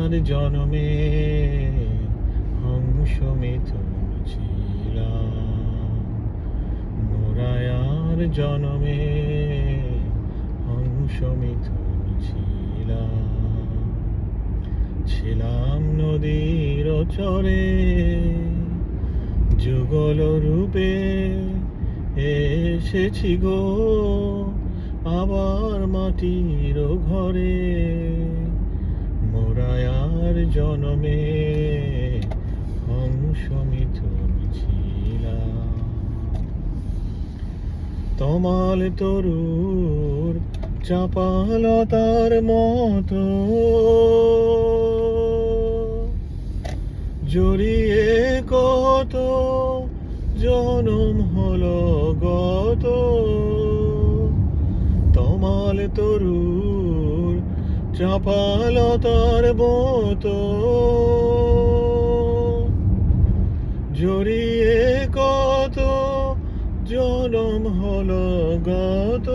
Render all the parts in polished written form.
মোরায়ার জনমে হংস মিথুন ছিলাম, মোরায়ার জনমে হংস মিথুন ছিলাম নদীর চরে যুগল রূপে এসেছি গো আবার মাটির ঘরে, মোরায়ার জনমে হংস মিথুন ছিলাম। তমাল তরুর চাপালতার মতো জড়িয়ে কত জনম হলো গত, তমাল তরুর চাপালতার মতো জড়িয়ে কত জনম হলো গত,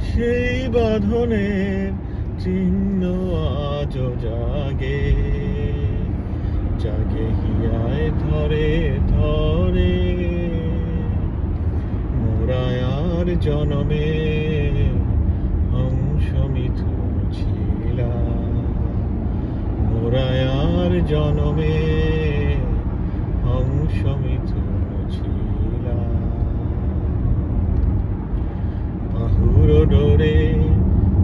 সেই বাঁধনের চিহ্ন আজও জাগে জাগে হিয়ায় ধরে ধরে, মোরায়ার জনমে হংস মিথুন ছিলাম, মোরায়ার জনমে হংস মিথুন ছিলাম। বাহুর ডোরে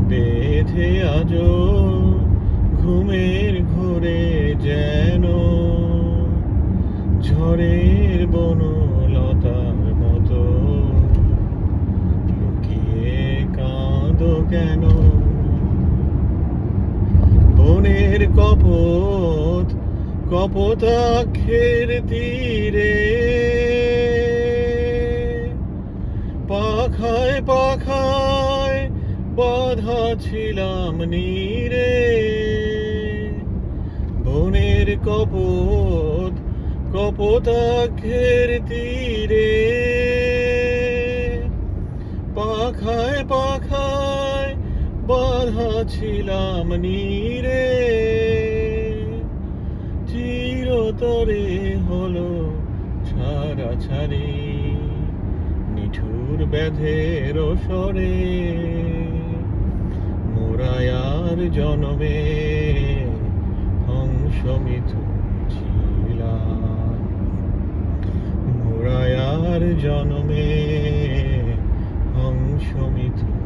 বেঁধে আজো ঘুমের ঘোরে যেন ঝড়ের বনলতার মতো লুকিয়ে কাঁদো কেন, বনের কপোত কপোতাক্ষের তীরে পাখায় পাখায় বাঁধা ছিলাম নীরে, বনের কপোত কপোতাক্ষের তীরে পাখায় পাখায় বাঁধা ছিলাম নীরে, চিরতরে হলো ছাড়াছাড়ি নিঠুর ব্যাধের স্বরে, মোরায়ার জনমে হংস মিথুন ছিলাম, মোরায়ার জনমে হংস মিথুন